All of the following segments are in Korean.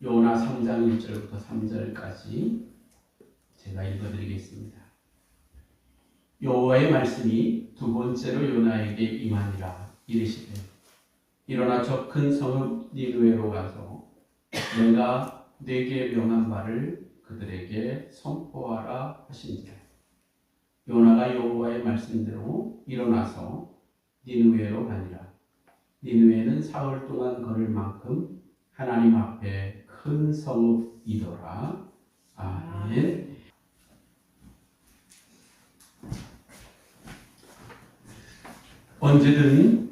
요나 3장 1절부터 3절까지 제가 읽어드리겠습니다. 여호와의 말씀이 두 번째로 요나에게 임하니라. 이르시되 일어나 저 큰 성읍 니느웨로 가서 내가 네게 명한 말을 그들에게 선포하라 하시니라. 요나가 여호와의 말씀대로 일어나서 니느웨로 가니라. 니느웨는 사흘 동안 걸을 만큼 하나님 앞에 큰 성읍이더라. 아멘. 언제든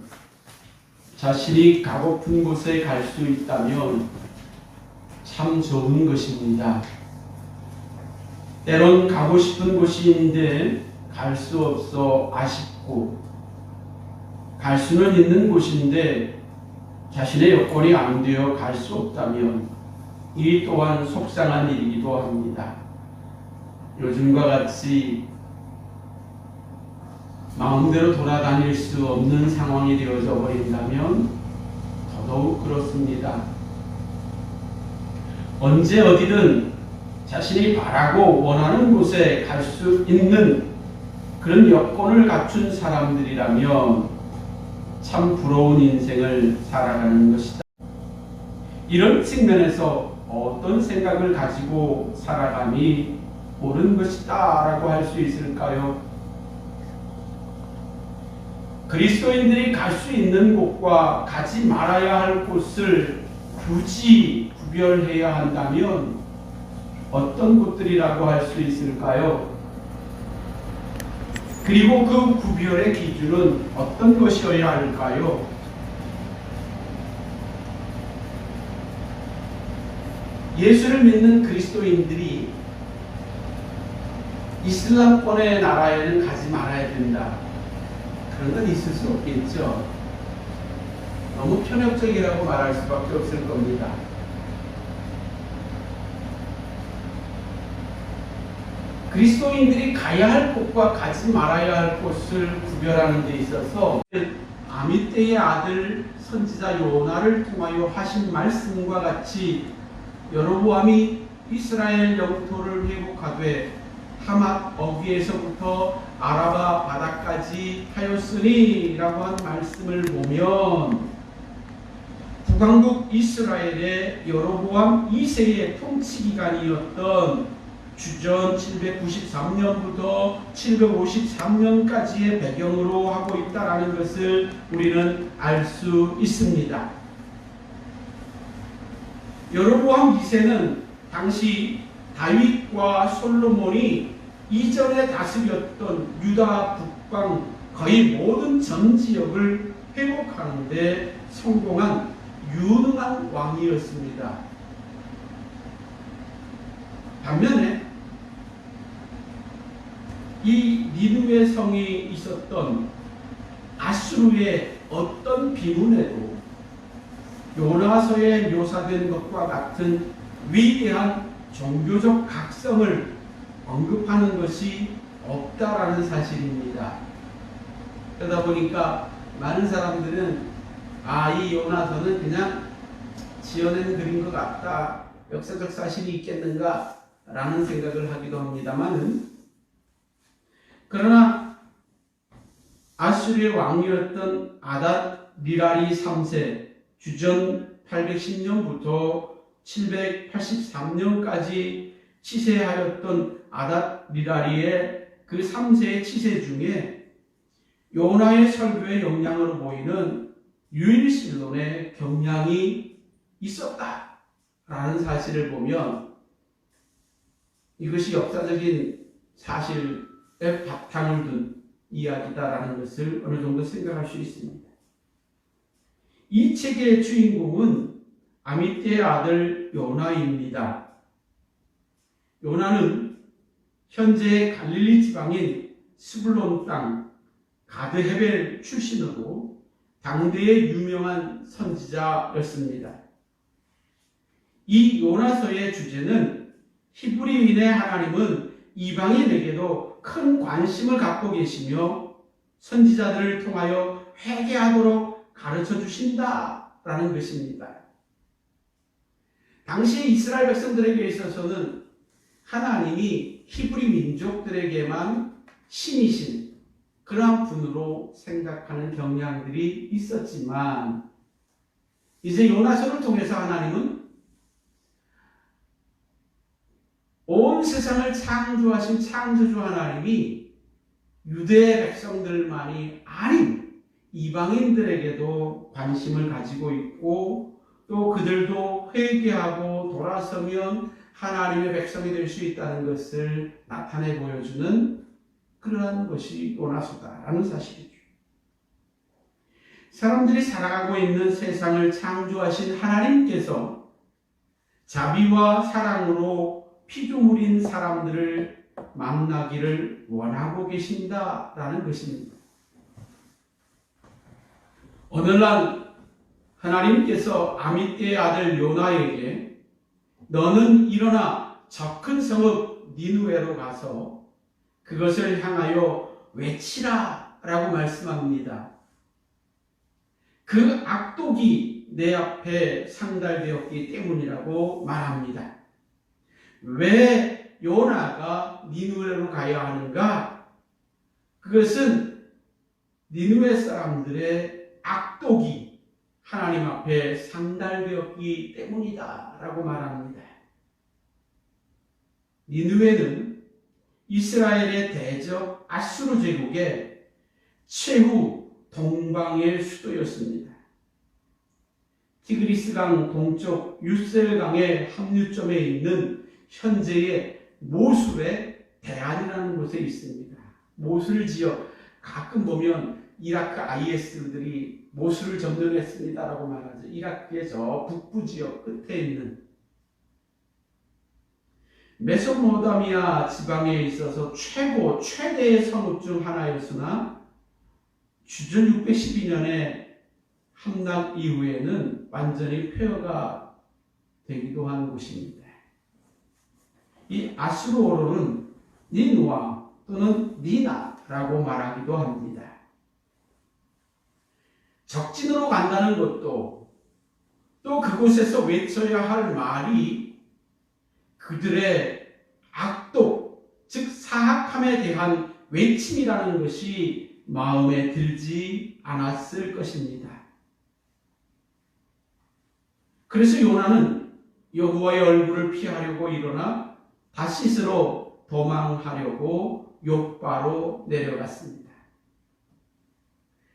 자신이 가고픈 곳에 갈 수 있다면 참 좋은 것입니다. 때론 가고 싶은 곳이 있는데 갈 수 없어 아쉽고, 갈 수는 있는 곳인데 자신의 여건이 안 되어 갈 수 없다면 이 또한 속상한 일이기도 합니다. 요즘과 같이 마음대로 돌아다닐 수 없는 상황이 되어져 버린다면 더더욱 그렇습니다. 언제 어디든 자신이 바라고 원하는 곳에 갈 수 있는 그런 여건을 갖춘 사람들이라면 참 부러운 인생을 살아가는 것이다. 이런 측면에서 어떤 생각을 가지고 살아감이 옳은 것이다 라고 할 수 있을까요? 그리스도인들이 갈 수 있는 곳과 가지 말아야 할 곳을 굳이 구별해야 한다면 어떤 곳들이라고 할 수 있을까요? 그리고 그 구별의 기준은 어떤 것이어야 할까요? 예수를 믿는 그리스도인들이 이슬람권의 나라에는 가지 말아야 된다, 그런 건 있을 수 없겠죠. 너무 편협적이라고 말할 수밖에 없을 겁니다. 그리스도인들이 가야 할 곳과 가지 말아야 할 곳을 구별하는 데 있어서 아미떼의 아들 선지자 요나를 통하여 하신 말씀과 같이 여로보암이 이스라엘 영토를 회복하되 하맛 어귀에서부터 아라바 바다까지 하였으니 라고 한 말씀을 보면 북왕국 이스라엘의 여로보암 2세의 통치기간이었던 주전 793년부터 753년까지의 배경으로 하고 있다는 것을 우리는 알 수 있습니다. 여로보암 2세는 당시 다윗과 솔로몬이 이전에 다스렸던 유다 북방 거의 모든 전 지역을 회복하는 데 성공한 유능한 왕이었습니다. 반면에 이 니느웨 성이 있었던 아수르의 어떤 비문에도 요나서에 묘사된 것과 같은 위대한 종교적 각성을 언급하는 것이 없다라는 사실입니다. 그러다 보니까 많은 사람들은 이 요나서는 그냥 지어낸 글인 것 같다, 역사적 사실이 있겠는가 라는 생각을 하기도 합니다만은, 그러나 아수르의 왕이었던 아닷니라리 3세 주전 810년부터 783년까지 치세하였던 아닷니라리의 그 3세의 치세 중에 요나의 설교의 영향으로 보이는 유일신론의 경향이 있었다라는 사실을 보면 이것이 역사적인 사실에 바탕을 둔 이야기다라는 것을 어느 정도 생각할 수 있습니다. 이 책의 주인공은 아미떼의 아들 요나입니다. 요나는 현재 갈릴리 지방인 스불론 땅 가드헤벨 출신으로 당대의 유명한 선지자였습니다. 이 요나서의 주제는 히브리인의 하나님은 이방인에게도 큰 관심을 갖고 계시며 선지자들을 통하여 회개하도록 가르쳐 주신다라는 것입니다. 당시 이스라엘 백성들에게 있어서는 하나님이 히브리 민족들에게만 신이신 그러한 분으로 생각하는 경향들이 있었지만, 이제 요나서를 통해서 하나님은 온 세상을 창조하신 창조주 하나님이 유대 백성들만이 아닌 이방인들에게도 관심을 가지고 있고, 또 그들도 회개하고 돌아서면 하나님의 백성이 될 수 있다는 것을 나타내 보여주는 그러한 것이 요나서다라는 사실이죠. 사람들이 살아가고 있는 세상을 창조하신 하나님께서 자비와 사랑으로 피조물인 사람들을 만나기를 원하고 계신다라는 것입니다. 오늘날 하나님께서 아미떼의 아들 요나에게 너는 일어나 저 큰 성읍 니느웨로 가서 그것을 향하여 외치라 라고 말씀합니다. 그 악독이 내 앞에 상달되었기 때문이라고 말합니다. 왜 요나가 니느웨로 가야 하는가? 그것은 니느웨 사람들의 악독이 하나님 앞에 상달되었기 때문이다 라고 말합니다. 니느웨는 이스라엘의 대적 아수르 제국의 최후 동방의 수도였습니다. 티그리스강 동쪽 유셀강의 합류점에 있는 현재의 모술의 대안이라는 곳에 있습니다. 모술 지역, 가끔 보면 이라크 IS들이 모술을 점령했습니다라고 말하죠. 이라크의 저 북부 지역 끝에 있는 메소포타미아 지방에 있어서 최대의 성읍 중 하나였으나 주전 612년에 함락 이후에는 완전히 폐허가 되기도 한 곳입니다. 이 아수르어로는 니누아 또는 니나라고 말하기도 합니다. 적진으로 간다는 것도 또 그곳에서 외쳐야 할 말이 그들의 악독, 즉 사악함에 대한 외침이라는 것이 마음에 들지 않았을 것입니다. 그래서 요나는 여호와의 얼굴을 피하려고 일어나 다시스로 도망하려고 욥바로 내려갔습니다.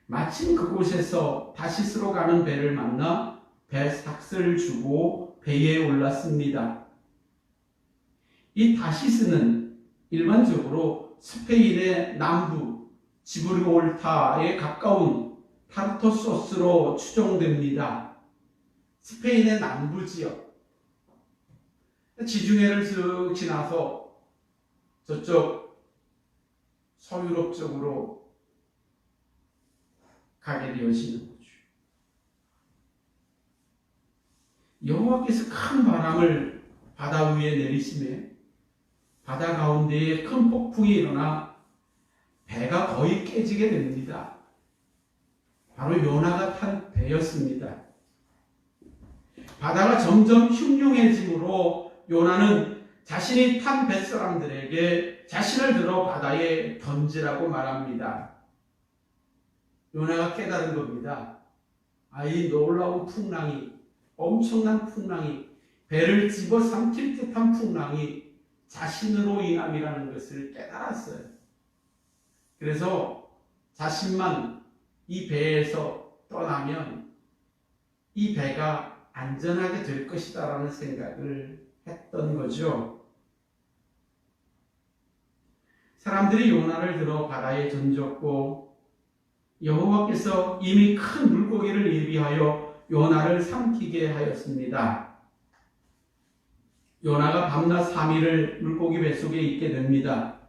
마침 그곳에서 다시스로 가는 배를 만나 배 삭스를 주고 배에 올랐습니다. 이 다시스는 일반적으로 스페인의 남부 지브롤타에 가까운 타르토소스로 추정됩니다. 스페인의 남부 지역, 지중해를 쓱 지나서 저쪽 서유럽 쪽으로 가게 되어지는 거죠. 여호와께서 큰 바람을 바다 위에 내리시매 바다 가운데에 큰 폭풍이 일어나 배가 거의 깨지게 됩니다. 바로 요나가 탄 배였습니다. 바다가 점점 흉흉해지므로 요나는 자신이 탄 뱃사람들에게 자신을 들어 바다에 던지라고 말합니다. 요나가 깨달은 겁니다. 이 놀라운 풍랑이, 엄청난 풍랑이, 배를 집어삼킬 듯한 풍랑이 자신으로 인함이라는 것을 깨달았어요. 그래서 자신만 이 배에서 떠나면 이 배가 안전하게 될 것이다라는 생각을 했던 거죠. 사람들이 요나를 들어 바다에 던졌고 여호와께서 이미 큰 물고기를 예비하여 요나를 삼키게 하였습니다. 요나가 밤낮 3일을 물고기 뱃속에 있게 됩니다.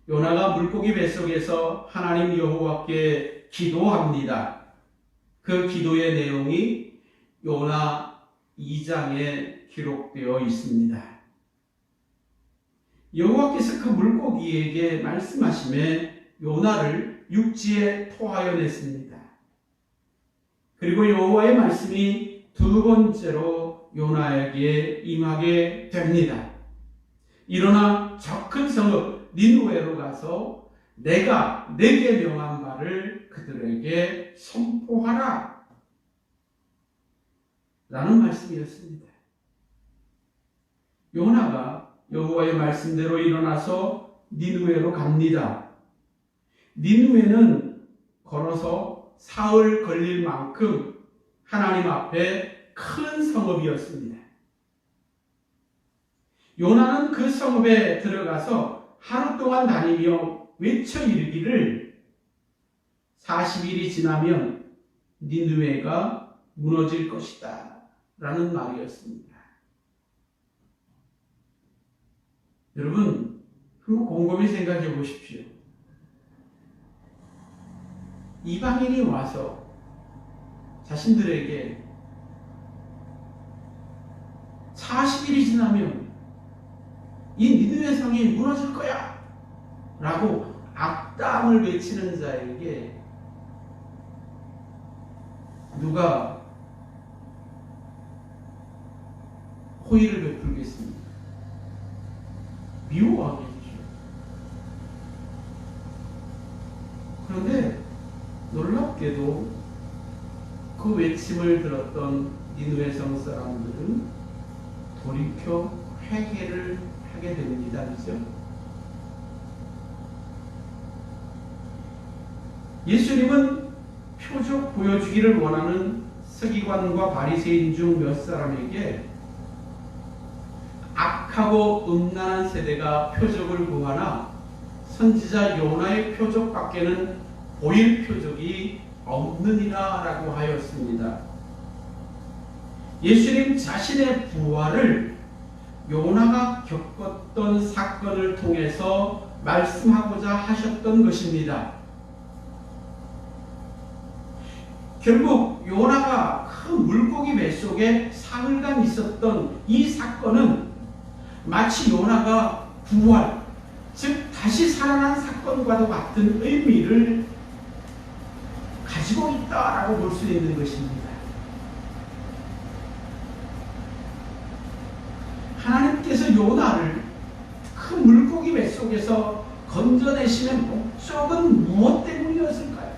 요나가 물고기 뱃속에서 하나님 여호와께 기도합니다. 그 기도의 내용이 요나 2장에 기록되어 있습니다. 여호와께서 그 물고기에게 말씀하시매 요나를 육지에 토하여 냈습니다. 그리고 여호와의 말씀이 두 번째로 요나에게 임하게 됩니다. 일어나 저 큰 성읍 니느웨로 가서 내가 내게 명한 바를 그들에게 선포하라 라는 말씀이었습니다. 요나가 여호와의 말씀대로 일어나서 니느웨로 갑니다. 니느웨는 걸어서 사흘 걸릴 만큼 하나님 앞에 큰 성읍이었습니다. 요나는 그 성읍에 들어가서 하루 동안 다니며 외쳐 이르기를 40일이 지나면 니느웨가 무너질 것이다 라는 말이었습니다. 여러분, 한번 곰곰이 생각해 보십시오. 이방인이 와서 자신들에게 40일이 지나면 이 니느웨 성이 무너질 거야 라고 악담을 외치는 자에게 누가 호의를 베풀겠습니까? 미워하겠죠. 그런데 놀랍게도 그 외침을 들었던 니느웨 성 사람들은 돌이켜 회개를 하게 됩니다. 그렇죠? 예수님은 표적 보여주기를 원하는 서기관과 바리새인 중 몇 사람에게 악하고 음란한 세대가 표적을 구하나 선지자 요나의 표적밖에는 보일 표적이 없느니라 라고 하였습니다. 예수님 자신의 부활을 요나가 겪었던 사건을 통해서 말씀하고자 하셨던 것입니다. 결국 요나가 큰 물고기 뱃속에 사흘간 있었던 이 사건은 마치 요나가 부활, 즉 다시 살아난 사건과도 같은 의미를 가지고 있다라고 볼 수 있는 것입니다. 하나님께서 요나를 큰 물고기 뱃속에서 건져내시는 목적은 무엇 때문이었을까요?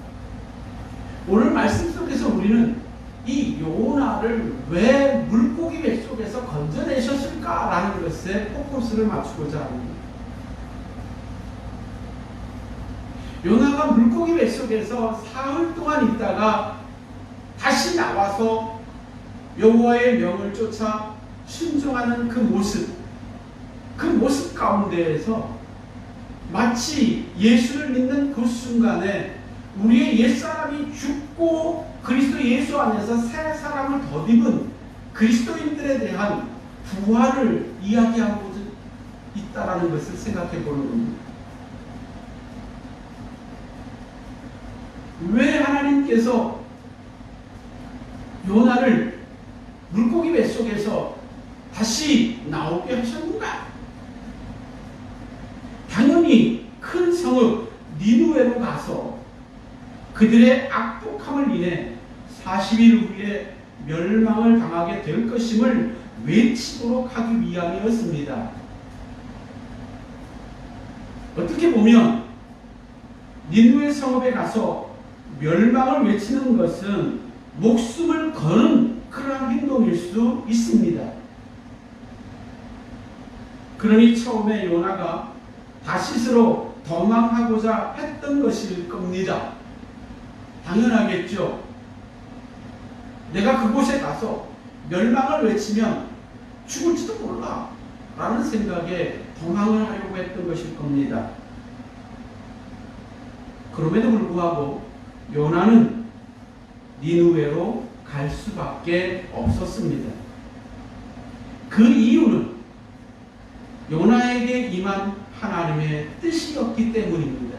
오늘 말씀 속에서 우리는 이 요나를 왜 물고기 뱃속에서 건져내셨을까라는 것에 포커스를 맞추고자 합니다. 요나가 물고기 뱃속에서 사흘 동안 있다가 다시 나와서 여호와의 명을 쫓아 순종하는 그 모습 가운데에서 마치 예수를 믿는 그 순간에 우리의 옛사람이 죽고 그리스도 예수 안에서 새 사람을 덧입은 그리스도인들에 대한 부활을 이야기하고 있다라는 것을 생각해 보는 겁니다. 왜 하나님께서 요나를 물고기 뱃속에서 다시 나오게 하셨는가? 당연히 큰 성읍 니느웨로 가서 그들의 악독함을 인해 40일 후에 멸망을 당하게 될 것임을 외치도록 하기 위함이었습니다. 어떻게 보면 니느웨 성읍에 가서 멸망을 외치는 것은 목숨을 거는 그러한 행동일 수 있습니다. 그러니 처음에 요나가 다시스로 도망하고자 했던 것일 겁니다. 당연하겠죠. 내가 그곳에 가서 멸망을 외치면 죽을지도 몰라 라는 생각에 도망을 하려고 했던 것일 겁니다. 그럼에도 불구하고 요나는 니느웨로 갈 수밖에 없었습니다. 그 이유는 요나에게 임한 하나님의 뜻이었기 때문입니다.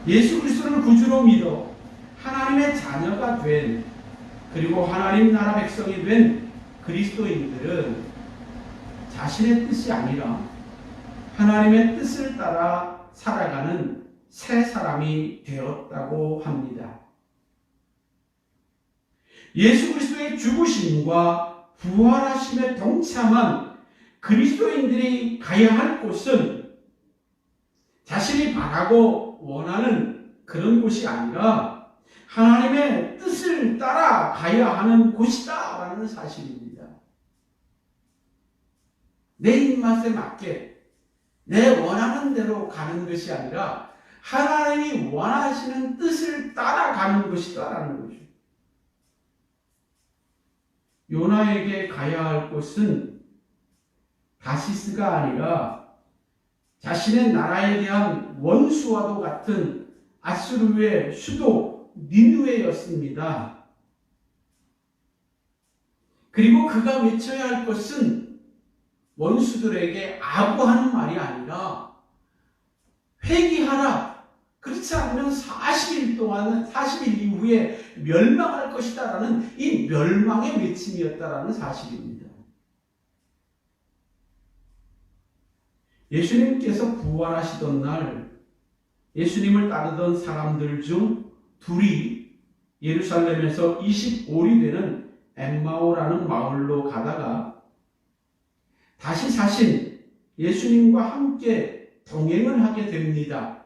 예수 그리스도를 구주로 믿어 하나님의 자녀가 된, 그리고 하나님 나라 백성이 된 그리스도인들은 자신의 뜻이 아니라 하나님의 뜻을 따라 살아가는 새 사람이 되었다고 합니다. 예수 그리스도의 죽으심과 부활하심에 동참한 그리스도인들이 가야 할 곳은 자신이 바라고 원하는 그런 곳이 아니라 하나님의 뜻을 따라 가야 하는 곳이다라는 사실입니다. 내 입맛에 맞게 내 원하는 대로 가는 것이 아니라 하나님이 원하시는 뜻을 따라가는 것이다라는 거죠. 요나에게 가야 할 곳은 다시스가 아니라 자신의 나라에 대한 원수와도 같은 아수르의 수도 니느웨였습니다. 그리고 그가 외쳐야 할 것은 원수들에게 아부하는 말이 아니라 회개하라. 그렇지 않으면 40일 동안은 40일 이후에 멸망할 것이다라는 이 멸망의 외침이었다라는 사실입니다. 예수님께서 부활하시던 날 예수님을 따르던 사람들 중 둘이 예루살렘에서 25리 되는 엠마오라는 마을로 가다가 다시 사신 예수님과 함께 동행을 하게 됩니다.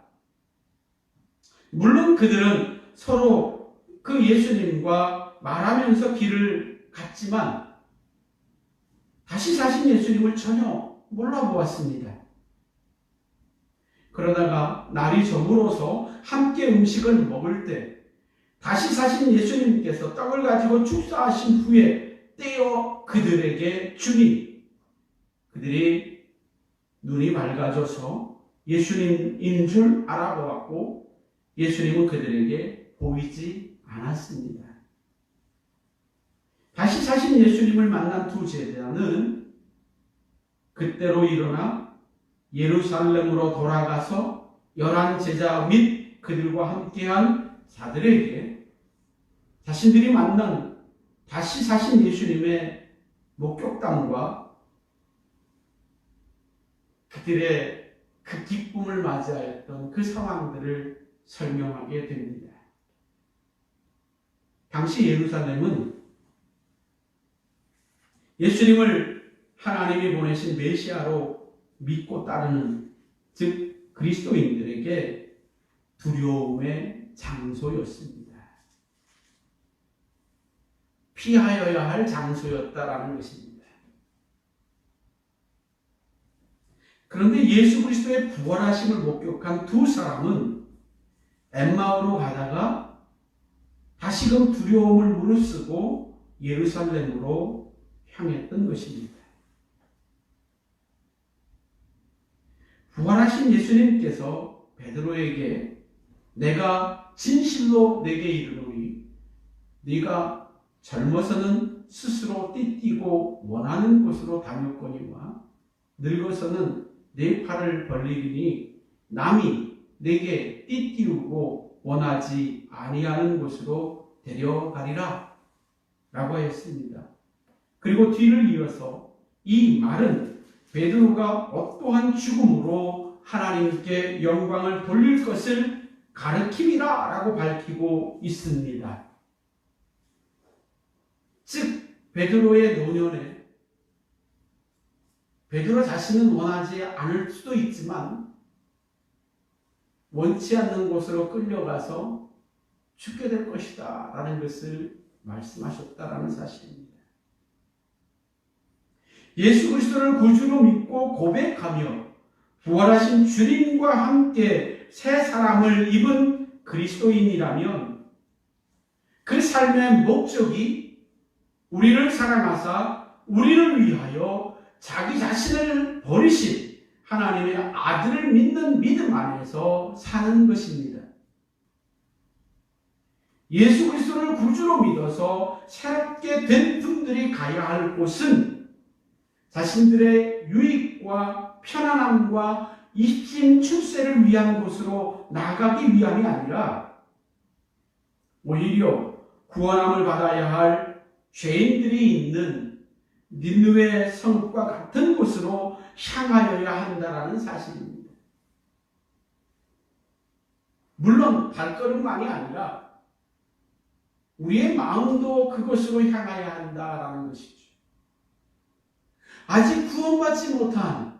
물론 그들은 서로 그 예수님과 말하면서 길을 갔지만 다시 사신 예수님을 전혀 몰라보았습니다. 그러다가 날이 저물어서 함께 음식을 먹을 때 다시 사신 예수님께서 떡을 가지고 축사하신 후에 떼어 그들에게 주니 그들이 눈이 밝아져서 예수님인 줄 알아보았고 예수님은 그들에게 보이지 않았습니다. 다시 사신 예수님을 만난 두 제자는 그때로 일어나 예루살렘으로 돌아가서 11 제자 및 그들과 함께한 자들에게 자신들이 만난 다시 사신 예수님의 목격담과 그들의 그 기쁨을 맞이하였던 그 상황들을 설명하게 됩니다. 당시 예루살렘은 예수님을 하나님이 보내신 메시아로 믿고 따르는 즉 그리스도인들에게 두려움의 장소였습니다. 피하여야 할 장소였다라는 것입니다. 그런데 예수 그리스도의 부활하심을 목격한 두 사람은 엠마오로 가다가 다시금 두려움을 무릅쓰고 예루살렘으로 향했던 것입니다. 부활하신 예수님께서 베드로에게 내가 진실로 내게 이르노니 네가 젊어서는 스스로 띠띠고 원하는 곳으로 다녔거니와 늙어서는 네 팔을 벌리리니 남이 내게 띠띠우고 원하지 아니하는 곳으로 데려가리라 라고 했습니다. 그리고 뒤를 이어서 이 말은 베드로가 어떠한 죽음으로 하나님께 영광을 돌릴 것을 가르침이라 라고 밝히고 있습니다. 즉 베드로의 노년에 베드로 자신은 원하지 않을 수도 있지만 원치 않는 곳으로 끌려가서 죽게 될 것이다 라는 것을 말씀하셨다라는 사실입니다. 예수 그리스도를 구주로 믿고 고백하며 부활하신 주님과 함께 새 사람을 입은 그리스도인이라면 그 삶의 목적이 우리를 사랑하사 우리를 위하여 자기 자신을 버리신 하나님의 아들을 믿는 믿음 안에서 사는 것입니다. 예수 그리스도를 구주로 믿어서 새롭게 된 분들이 가야 할 곳은 자신들의 유익과 편안함과 입신 출세를 위한 곳으로 나가기 위함이 아니라 오히려 구원함을 받아야 할 죄인들이 있는 니느웨 성과 같은 곳으로 향하여야 한다는 사실입니다. 물론 발걸음만이 아니라 우리의 마음도 그것으로 향하여야 한다라는 것이죠. 아직 구원받지 못한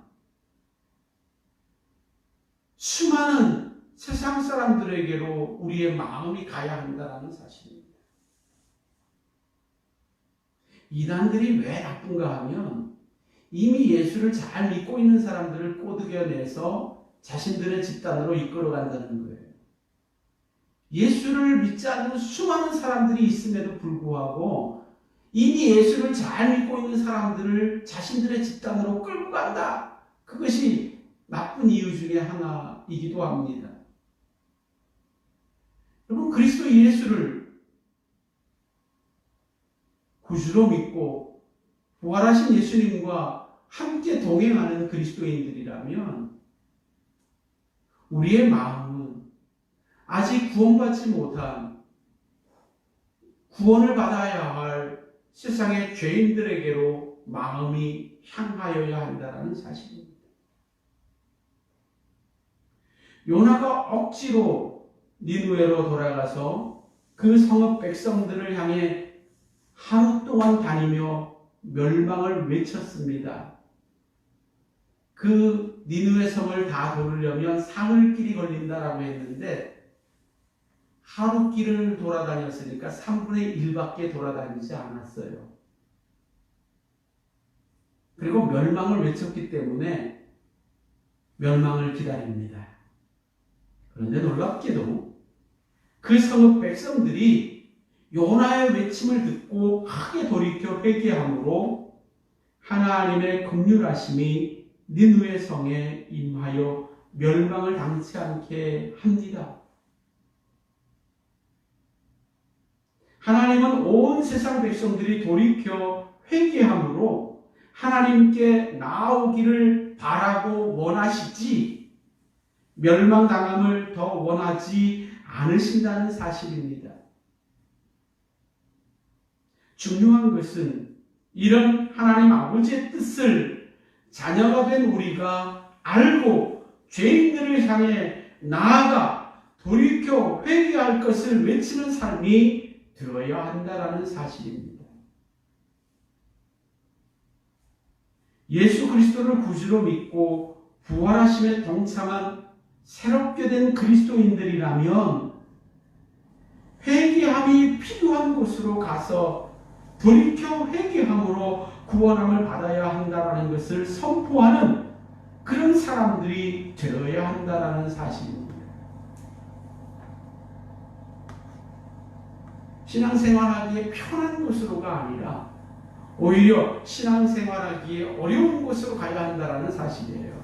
수많은 세상 사람들에게로 우리의 마음이 가야 한다는 사실입니다. 이단들이 왜 나쁜가 하면 이미 예수를 잘 믿고 있는 사람들을 꼬드겨내서 자신들의 집단으로 이끌어간다는 거예요. 예수를 믿지 않는 수많은 사람들이 있음에도 불구하고 이미 예수를 잘 믿고 있는 사람들을 자신들의 집단으로 끌고 간다. 그것이 나쁜 이유 중에 하나이기도 합니다. 여러분, 그리스도 예수를 구주로 믿고 부활하신 예수님과 함께 동행하는 그리스도인들이라면 우리의 마음은 아직 구원받지 못한 구원을 받아야 할 세상의 죄인들에게로 마음이 향하여야 한다는 사실입니다. 요나가 억지로 니느웨로 돌아가서 그 성읍 백성들을 향해 하루 동안 다니며 멸망을 외쳤습니다. 그 니느웨 성을 다 도르려면 사흘길이 걸린다라고 했는데 하루 길을 돌아다녔으니까 3분의 1밖에 돌아다니지 않았어요. 그리고 멸망을 외쳤기 때문에 멸망을 기다립니다. 그런데 놀랍게도 그 성읍 백성들이 요나의 외침을 듣고 크게 돌이켜 회개함으로 하나님의 긍휼하심이 니느웨 성에 임하여 멸망을 당치 않게 합니다. 하나님은 온 세상 백성들이 돌이켜 회개함으로 하나님께 나아오기를 바라고 원하시지 멸망당함을 더 원하지 않으신다는 사실입니다. 중요한 것은 이런 하나님 아버지의 뜻을 자녀가 된 우리가 알고 죄인들을 향해 나아가 돌이켜 회개할 것을 외치는 삶이 되어야 한다는 사실입니다. 예수 그리스도를 구주로 믿고 부활하심에 동참한 새롭게 된 그리스도인들이라면 회개함이 필요한 곳으로 가서 돌이켜 회개함으로 구원함을 받아야 한다는 것을 선포하는 그런 사람들이 되어야 한다는 사실입니다. 신앙생활하기에 편한 곳으로가 아니라 오히려 신앙생활하기에 어려운 곳으로 가야 한다는 사실이에요.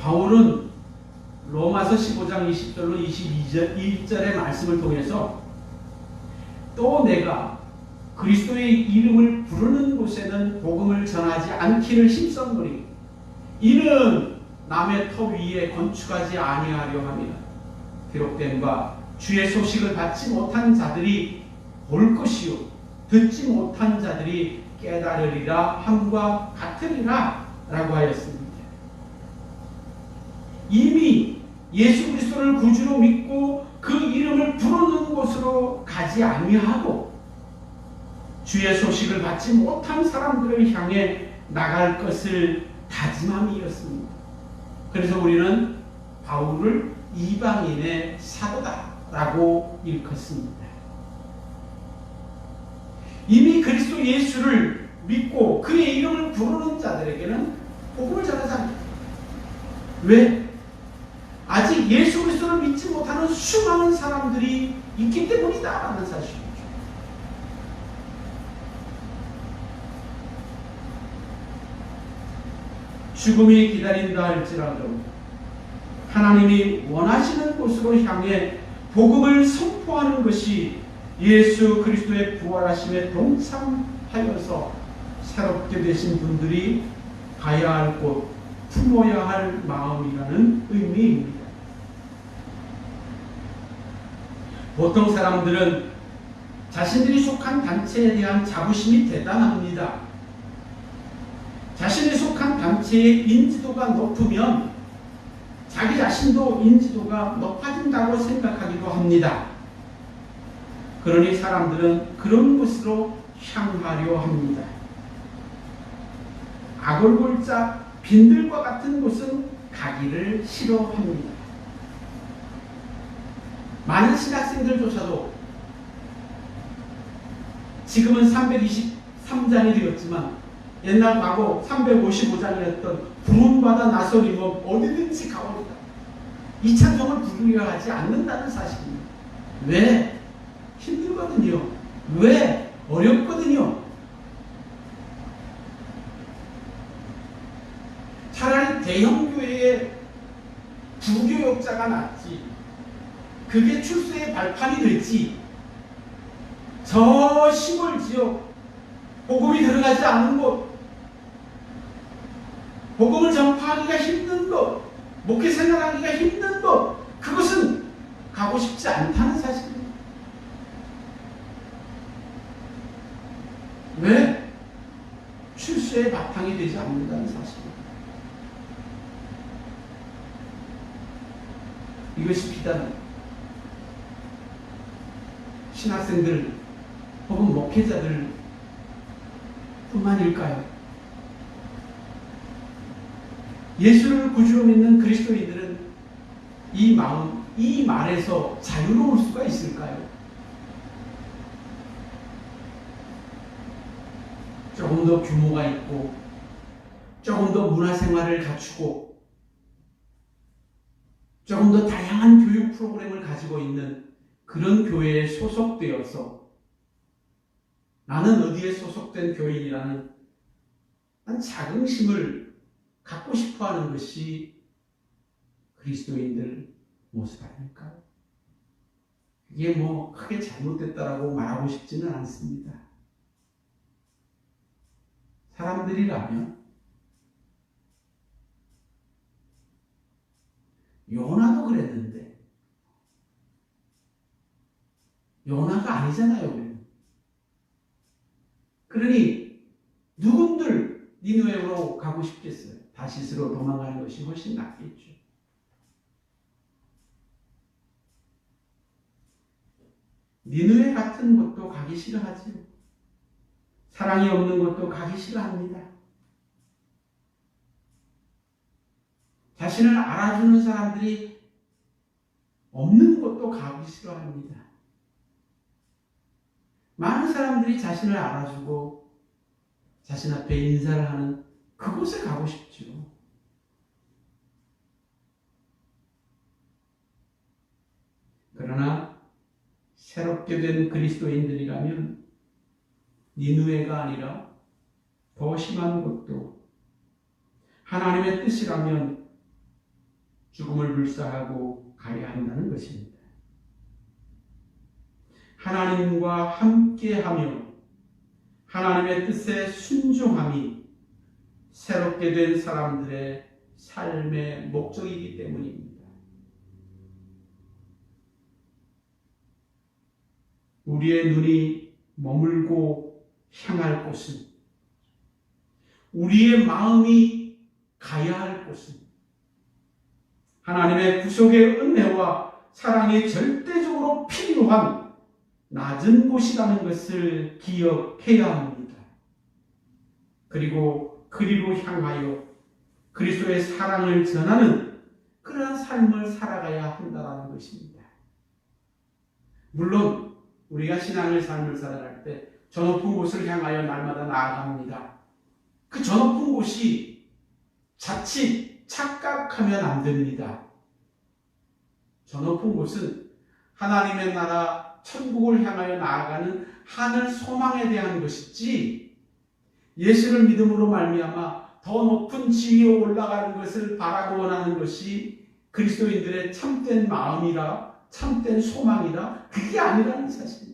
바울은 로마서 15장 20절로 21절의 말씀을 통해서 또 내가 그리스도의 이름을 부르는 곳에는 복음을 전하지 않기를 힘썼노니 이는 남의 터 위에 건축하지 아니하려 함이라. 기록된 바 주의 소식을 받지 못한 자들이 볼 것이요 듣지 못한 자들이 깨달으리라 함과 같으리라 라고 하였습니다. 이미 예수 그리스도를 구주로 믿고 그 이름을 부르는 곳으로 가지 아니하고 주의 소식을 받지 못한 사람들을 향해 나갈 것을 다짐함이었습니다. 그래서 우리는 바울을 이방인의 사도다라고 일컫습니다. 이미 그리스도 예수를 믿고 그의 이름을 부르는 자들에게는 복음을 전하지 않습니다. 왜? 아직 예수 그리스도를 믿지 못하는 수많은 사람들이 있기 때문이다라는 사실이죠. 죽음이 기다린다 할지라도 하나님이 원하시는 곳으로 향해 복음을 선포하는 것이 예수 그리스도의 부활하심에 동참하여서 새롭게 되신 분들이 가야 할 곳, 품어야 할 마음이라는 의미입니다. 보통 사람들은 자신들이 속한 단체에 대한 자부심이 대단합니다. 자신이 속한 단체의 인지도가 높으면 자기 자신도 인지도가 높아진다고 생각하기도 합니다. 그러니 사람들은 그런 곳으로 향하려 합니다. 아골골짝 빈들과 같은 곳은 가기를 싫어합니다. 많은 신학생들조차도 지금은 323장이 되었지만 옛날 과거 355장이었던 부름받아 나서리면 어디든지 가오리다. 이 찬송을 부르려 하지 않는다는 사실입니다. 왜? 힘들거든요. 왜? 어렵거든요. 차라리 대형교회의 부교역자가 낫지. 그게 출세의 발판이 되지. 저 시골 지역, 복음이 들어가지 않은 곳, 복음을 전파하기가 힘든 것, 목회 생활하기가 힘든 것, 그것은 가고 싶지 않다는 사실입니다. 왜? 출세의 바탕이 되지 않는다는 사실입니다. 이것이 비단 신학생들 혹은 목회자들 뿐만일까요? 예수를 구주로 믿는 그리스도인들은 이 마음, 이 말에서 자유로울 수가 있을까요? 조금 더 규모가 있고 조금 더 문화생활을 갖추고 조금 더 다양한 교육 프로그램을 가지고 있는 그런 교회에 소속되어서 나는 어디에 소속된 교인이라는 한 자긍심을 갖고 싶어하는 것이 그리스도인들 모습 아닐까요? 이게 뭐 크게 잘못됐다라고 말하고 싶지는 않습니다. 사람들이라면 요나도 그랬는데 요나가 아니잖아요. 그러니 누군들 니느웨로 가고 싶겠어요? 다시스로 도망가는 것이 훨씬 낫겠죠. 니느웨 같은 곳도 가기 싫어하지요. 사랑이 없는 곳도 가기 싫어합니다. 자신을 알아주는 사람들이 없는 곳도 가기 싫어합니다. 많은 사람들이 자신을 알아주고 자신 앞에 인사를 하는 그곳에 가고 싶죠. 그러나 새롭게 된 그리스도인들이라면 니느웨가 아니라 더 심한 곳도 하나님의 뜻이라면 죽음을 불사하고 가야 한다는 것입니다. 하나님과 함께하며 하나님의 뜻에 순종함이 새롭게 된 사람들의 삶의 목적이기 때문입니다. 우리의 눈이 머물고 향할 곳은, 우리의 마음이 가야 할 곳은 하나님의 구속의 은혜와 사랑이 절대적으로 필요한 낮은 곳이라는 것을 기억해야 합니다. 그리고 그리로 향하여 그리스도의 사랑을 전하는 그러한 삶을 살아가야 한다는 것입니다. 물론 우리가 신앙의 삶을 살아갈 때 저 높은 곳을 향하여 날마다 나아갑니다. 그 저 높은 곳이 자칫 착각하면 안 됩니다. 저 높은 곳은 하나님의 나라 천국을 향하여 나아가는 하늘 소망에 대한 것이지 예수를 믿음으로 말미암아 더 높은 지위에 올라가는 것을 바라고 원하는 것이 그리스도인들의 참된 마음이라 참된 소망이라 그게 아니라는 사실입니다.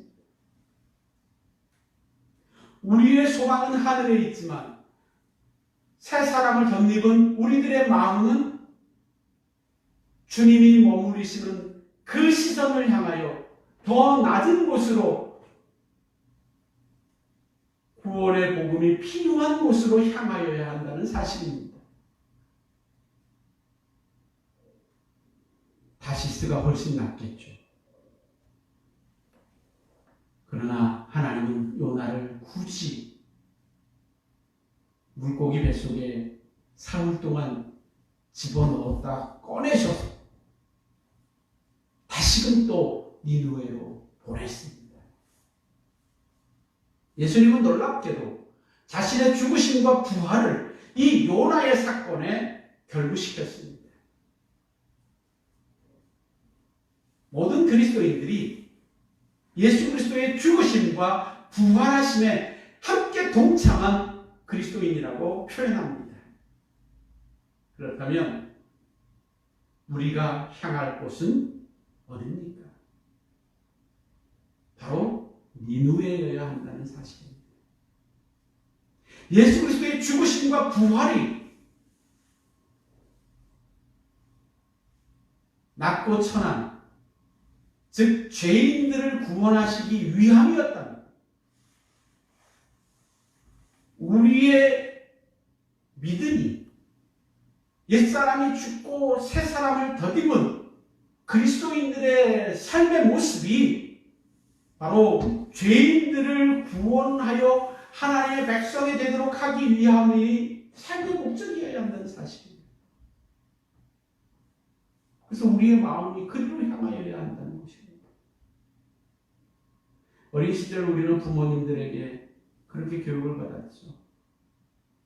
우리의 소망은 하늘에 있지만 새 사람을 덧입은 우리들의 마음은 주님이 머무르시는 그 시선을 향하여 더 낮은 곳으로 구원의 복음이 필요한 곳으로 향하여야 한다는 사실입니다. 다시스가 훨씬 낫겠죠. 그러나 하나님은 요나를 굳이 물고기 뱃속에 사흘 동안 집어넣었다 꺼내셔서 다시금 또 니느웨로 보냈습니다. 예수님은 놀랍게도 자신의 죽으심과 부활을 이 요나의 사건에 결부시켰습니다. 모든 그리스도인들이 예수 그리스도의 죽으심과 부활하심에 함께 동참한 그리스도인이라고 표현합니다. 그렇다면 우리가 향할 곳은 어디입니까? 바로 니느웨여야 한다는 사실입니다. 예수 그리스도의 죽으심과 부활이 낮고 천한, 즉 죄인들을 구원하시기 위함이었다면 우리의 믿음이 옛사람이 죽고 새사람을 덧입은 그리스도인들의 삶의 모습이 바로 죄인들을 구원하여 하나님의 백성이 되도록 하기 위함이 삶의 목적이어야 한다는 사실입니다. 그래서 우리의 마음이 그리로 향하여야 한다는 것입니다. 어린 시절 우리는 부모님들에게 그렇게 교육을 받았죠.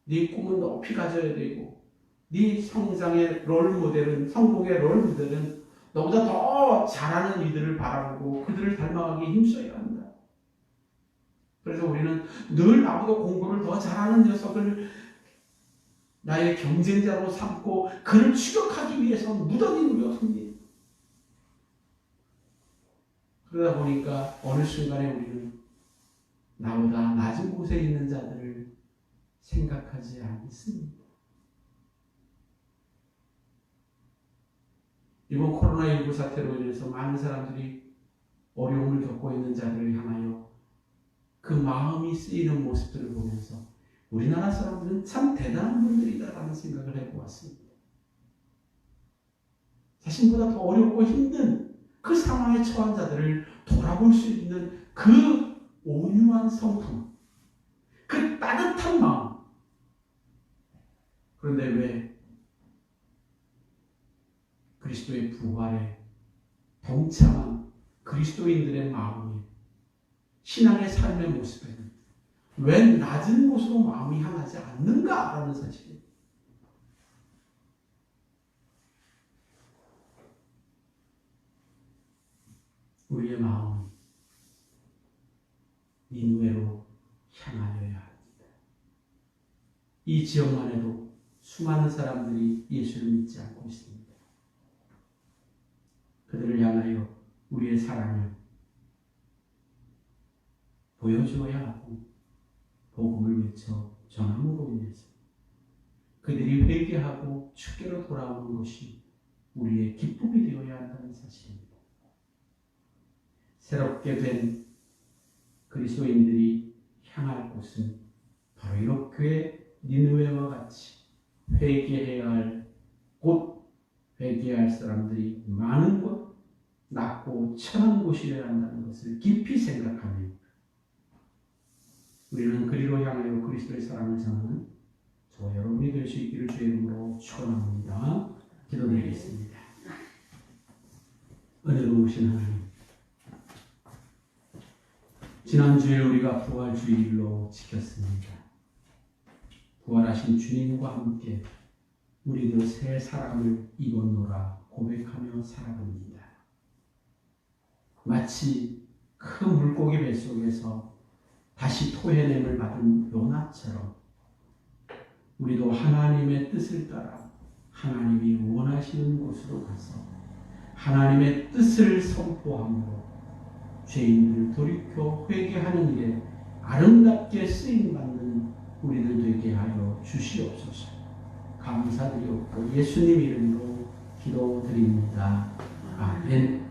네 꿈은 높이 가져야 되고 네 성장의 롤모델은, 성공의 롤모델은 너보다 더 잘하는 이들을 바라보고 그들을 닮아가기 힘써야 한다. 그래서 우리는 늘 나보다 공부를 더 잘하는 녀석을 나의 경쟁자로 삼고 그를 추격하기 위해서 무던히 노력합니다. 그러다 보니까 어느 순간에 우리는 나보다 낮은 곳에 있는 자들을 생각하지 않습니다. 이번 코로나19 사태로 인해서 많은 사람들이 어려움을 겪고 있는 자들을 향하여 그 마음이 쓰이는 모습들을 보면서 우리나라 사람들은 참 대단한 분들이다라는 생각을 해보았습니다. 자신보다 더 어렵고 힘든 그 상황에 처한 자들을 돌아볼 수 있는 그 온유한 성품, 그 따뜻한 마음. 그런데 왜 그리스도의 부활에 동참한 그리스도인들의 마음이, 신앙의 삶의 모습에는 왜 낮은 곳으로 마음이 향하지 않는가라는 사실입니다. 우리의 마음은 니느웨로 향하여야 합니다. 이 지역만 해도 수많은 사람들이 예수를 믿지 않고 있습니다. 그들을 향하여 우리의 사랑을 보여주어야 하고 복음을 외쳐 전함으로 인해서 그들이 회개하고 주께로 돌아오는 것이 우리의 기쁨이 되어야 한다는 사실입니다. 새롭게 된 그리스도인들이 향할 곳은 바로 이렇게 니느웨와 같이 회개해야 할 곳, 회개할 사람들이 많은 곳, 낮고 천한 곳이어야 한다는 것을 깊이 생각하며 우리는 그리로 향하여 그리스도의 사랑을 전하는 저와 여러분이 될 수 있기를 주의 이름으로 축원합니다. 기도드리겠습니다. 은혜로우신 하나님, 지난주에 우리가 부활주일로 지켰습니다. 부활하신 주님과 함께 우리도 새 사람을 입었노라 고백하며 살아갑니다. 마치 큰 물고기 뱃속에서 다시 토해냄을 받은 요나처럼 우리도 하나님의 뜻을 따라 하나님이 원하시는 곳으로 가서 하나님의 뜻을 선포함으로 죄인들을 돌이켜 회개하는 일에 아름답게 쓰임받는 우리들 되게 하여 주시옵소서. 감사드리옵고 예수님 이름으로 기도드립니다. 아멘.